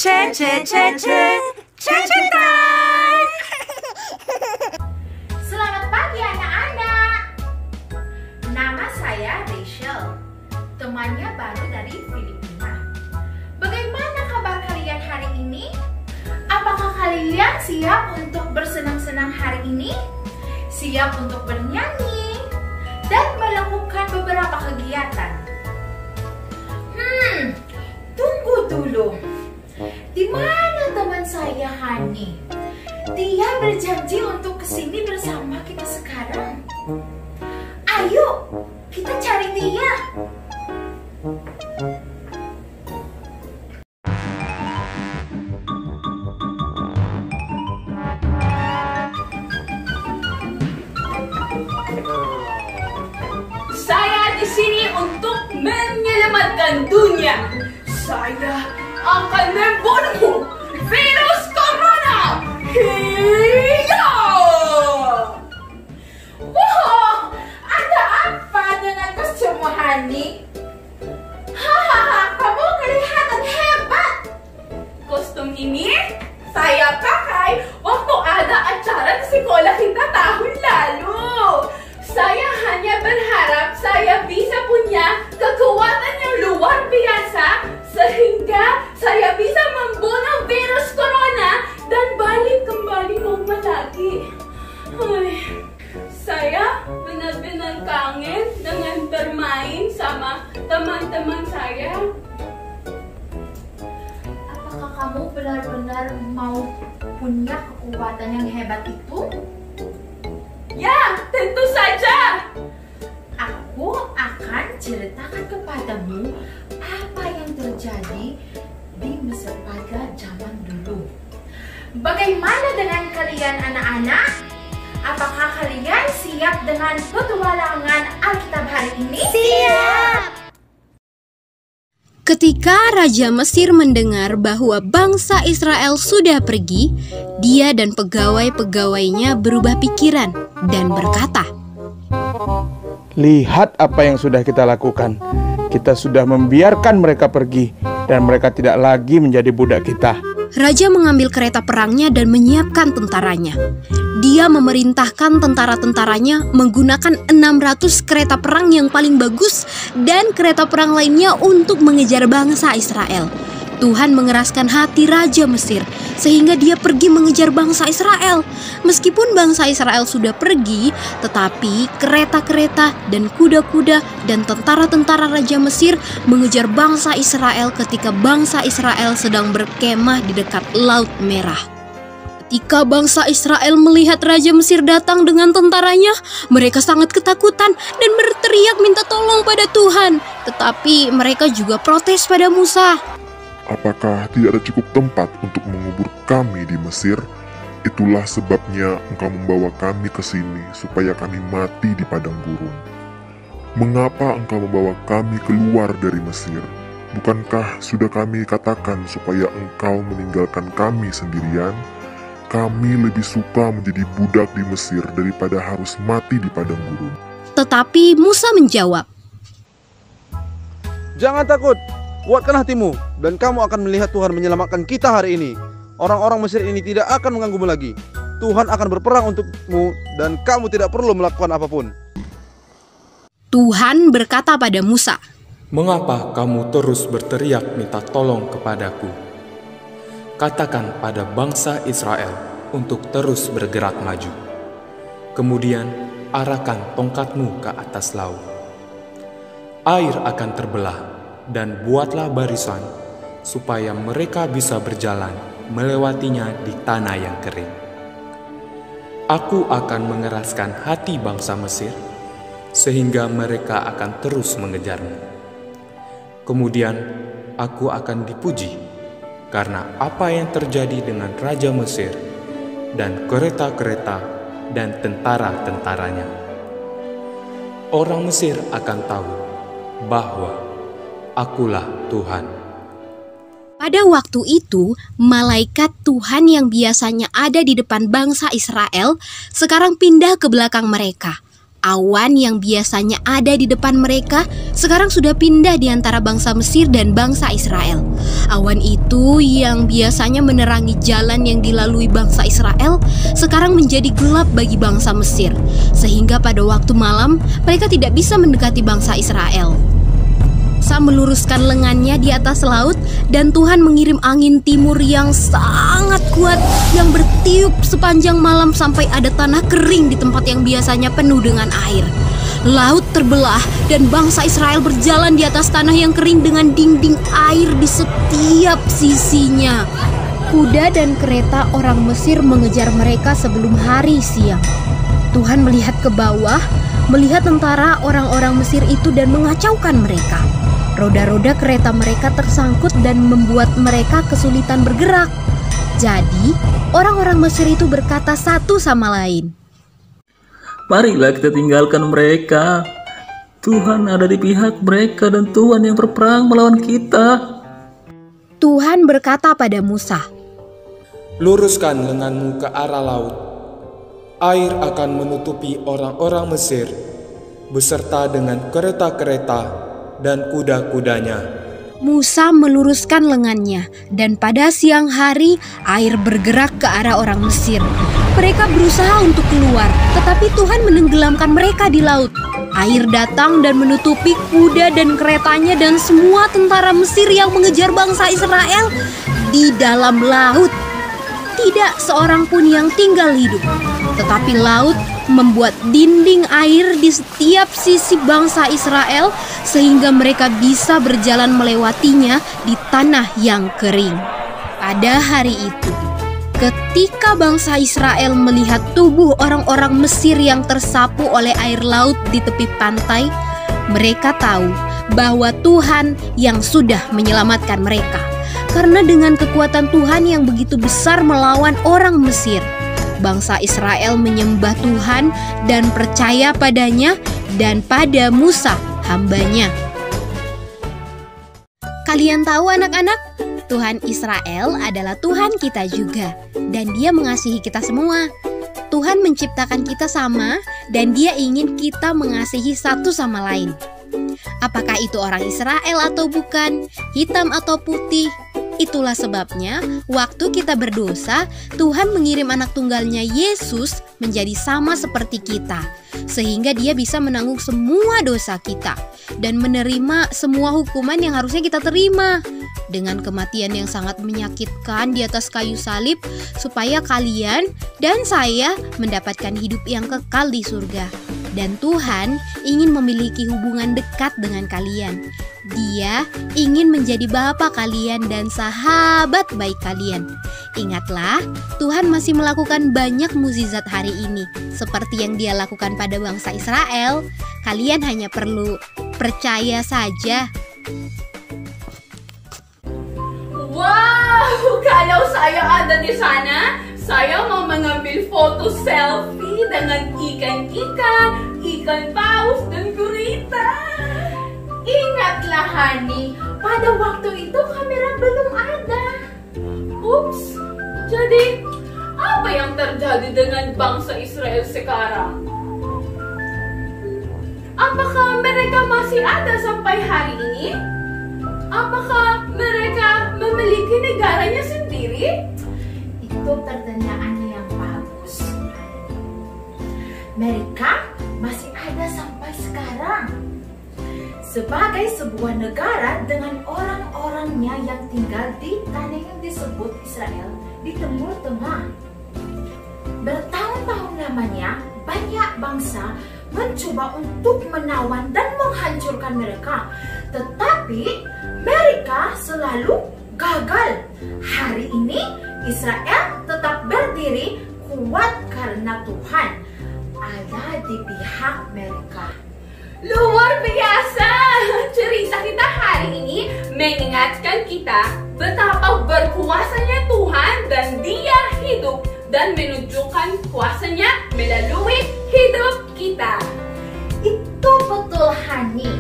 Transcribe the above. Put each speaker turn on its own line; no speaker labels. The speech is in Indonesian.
Cek time. Selamat pagi anak-anak. Nama saya Rachel, temannya baru dari Filipina. Bagaimana kabar kalian hari ini? Apakah kalian siap untuk bersenang-senang hari ini? Siap untuk bernyanyi dan melakukan beberapa kegiatan? Tunggu dulu. Di mana teman saya Hani? Dia berjanji untuk kesini bersama kita sekarang. Ayo, kita cari dia.
Saya di sini untuk menyelamatkan dunia. Saya akan membunuh virus corona. Hiya!
Wow, ada apa dengan kostum Hani? Hahaha, kamu kelihatan hebat.
Kostum ini saya pakai waktu ada acara di sekolah kita tahun lalu. Saya hanya berharap saya bisa punya kekuatan yang luar biasa sehingga saya bisa membunuh virus corona dan balik kembali normal lagi. Saya benar-benar kangen dengan bermain sama teman-teman saya.
Apakah kamu benar-benar mau punya kekuatan yang hebat itu?
Ya, tentu saja.
Aku akan ceritakan kepadamu apa yang terjadi di Mesir pada zaman dulu. Bagaimana dengan kalian anak-anak? Apakah kalian siap dengan petualangan Alkitab hari ini?
Siap! Ketika Raja Mesir mendengar bahwa bangsa Israel sudah pergi, dia dan pegawai-pegawainya berubah pikiran dan berkata,
"Lihat apa yang sudah kita lakukan. Kita sudah membiarkan mereka pergi dan mereka tidak lagi menjadi budak kita."
Raja mengambil kereta perangnya dan menyiapkan tentaranya. Dia memerintahkan tentara-tentaranya menggunakan 600 kereta perang yang paling bagus dan kereta perang lainnya untuk mengejar bangsa Israel. Tuhan mengeraskan hati Raja Mesir sehingga dia pergi mengejar bangsa Israel. Meskipun bangsa Israel sudah pergi, tetapi kereta-kereta dan kuda-kuda dan tentara-tentara Raja Mesir mengejar bangsa Israel ketika bangsa Israel sedang berkemah di dekat Laut Merah. Ketika bangsa Israel melihat Raja Mesir datang dengan tentaranya, mereka sangat ketakutan dan berteriak minta tolong pada Tuhan. Tetapi mereka juga protes pada Musa.
Apakah tidak ada cukup tempat untuk mengubur kami di Mesir? Itulah sebabnya engkau membawa kami ke sini supaya kami mati di padang gurun. Mengapa engkau membawa kami keluar dari Mesir? Bukankah sudah kami katakan supaya engkau meninggalkan kami sendirian? Kami lebih suka menjadi budak di Mesir daripada harus mati di padang gurun.
Tetapi Musa menjawab,
"Jangan takut, kuatkan hatimu dan kamu akan melihat Tuhan menyelamatkan kita hari ini. Orang-orang Mesir ini tidak akan mengganggumu lagi. Tuhan akan berperang untukmu dan kamu tidak perlu melakukan apapun."
Tuhan berkata pada Musa,
"Mengapa kamu terus berteriak minta tolong kepadaku? Katakan pada bangsa Israel untuk terus bergerak maju. Kemudian arahkan tongkatmu ke atas laut. Air akan terbelah dan buatlah barisan supaya mereka bisa berjalan melewatinya di tanah yang kering. Aku akan mengeraskan hati bangsa Mesir sehingga mereka akan terus mengejarmu. Kemudian aku akan dipuji karena apa yang terjadi dengan Raja Mesir dan kereta-kereta dan tentara-tentaranya. Orang Mesir akan tahu bahwa akulah Tuhan."
Pada waktu itu, malaikat Tuhan yang biasanya ada di depan bangsa Israel sekarang pindah ke belakang mereka. Awan yang biasanya ada di depan mereka sekarang sudah pindah di antara bangsa Mesir dan bangsa Israel. Awan itu yang biasanya menerangi jalan yang dilalui bangsa Israel sekarang menjadi gelap bagi bangsa Mesir, sehingga pada waktu malam mereka tidak bisa mendekati bangsa Israel. Musa meluruskan lengannya di atas laut dan Tuhan mengirim angin timur yang sangat kuat yang bertiup sepanjang malam sampai ada tanah kering di tempat yang biasanya penuh dengan air. Laut terbelah dan bangsa Israel berjalan di atas tanah yang kering dengan dinding air di setiap sisinya. Kuda dan kereta orang Mesir mengejar mereka sebelum hari siang. Tuhan melihat ke bawah, melihat tentara orang-orang Mesir itu dan mengacaukan mereka. Roda-roda kereta mereka tersangkut dan membuat mereka kesulitan bergerak. Jadi, orang-orang Mesir itu berkata satu sama lain,
"Marilah kita tinggalkan mereka. Tuhan ada di pihak mereka dan Tuhan yang berperang melawan kita."
Tuhan berkata pada Musa,
"Luruskan lenganmu ke arah laut. Air akan menutupi orang-orang Mesir beserta dengan kereta-kereta dan kuda-kudanya."
Musa meluruskan lengannya dan pada siang hari air bergerak ke arah orang Mesir. Mereka berusaha untuk keluar, tetapi Tuhan menenggelamkan mereka di laut. Air datang dan menutupi kuda dan keretanya dan semua tentara Mesir yang mengejar bangsa Israel di dalam laut. Tidak seorang pun yang tinggal hidup, tetapi laut membuat dinding air di setiap sisi bangsa Israel sehingga mereka bisa berjalan melewatinya di tanah yang kering. Pada hari itu, ketika bangsa Israel melihat tubuh orang-orang Mesir yang tersapu oleh air laut di tepi pantai, mereka tahu bahwa Tuhan yang sudah menyelamatkan mereka. Karena dengan kekuatan Tuhan yang begitu besar melawan orang Mesir, bangsa Israel menyembah Tuhan dan percaya padanya dan pada Musa hambanya. Kalian tahu anak-anak, Tuhan Israel adalah Tuhan kita juga dan Dia mengasihi kita semua. Tuhan menciptakan kita sama dan Dia ingin kita mengasihi satu sama lain. Apakah itu orang Israel atau bukan, hitam atau putih? Itulah sebabnya waktu kita berdosa, Tuhan mengirim anak tunggalnya Yesus menjadi sama seperti kita, sehingga Dia bisa menanggung semua dosa kita dan menerima semua hukuman yang harusnya kita terima dengan kematian yang sangat menyakitkan di atas kayu salib, supaya kalian dan saya mendapatkan hidup yang kekal di surga. Dan Tuhan ingin memiliki hubungan dekat dengan kalian. Dia ingin menjadi bapa kalian dan sahabat baik kalian. Ingatlah, Tuhan masih melakukan banyak mukjizat hari ini, seperti yang Dia lakukan pada bangsa Israel. Kalian hanya perlu percaya saja.
Wow, kalau saya ada di sana, saya mau mengambil foto selfie dengan ikan-ikan, ikan paus, dan gurita. Ingatlah, Hani, pada waktu itu kamera belum ada. Ups, jadi apa yang terjadi dengan bangsa Israel sekarang? Apakah mereka masih ada sampai hari ini? Apakah mereka memiliki negaranya sendiri?
Itu pertanyaan yang bagus. Mereka masih ada sampai sekarang sebagai sebuah negara dengan orang-orangnya yang tinggal di tanah yang disebut Israel di Timur Tengah. Bertahun-tahun lamanya banyak bangsa mencoba untuk menawan dan menghancurkan mereka, tetapi mereka selalu gagal. Hari ini Israel tetap berdiri kuat karena Tuhan ada di pihak mereka.
Luar biasa! Cerita kita hari ini mengingatkan kita betapa berkuasanya Tuhan dan Dia hidup dan menunjukkan kuasanya melalui hidup kita.
Itu betul, Hani.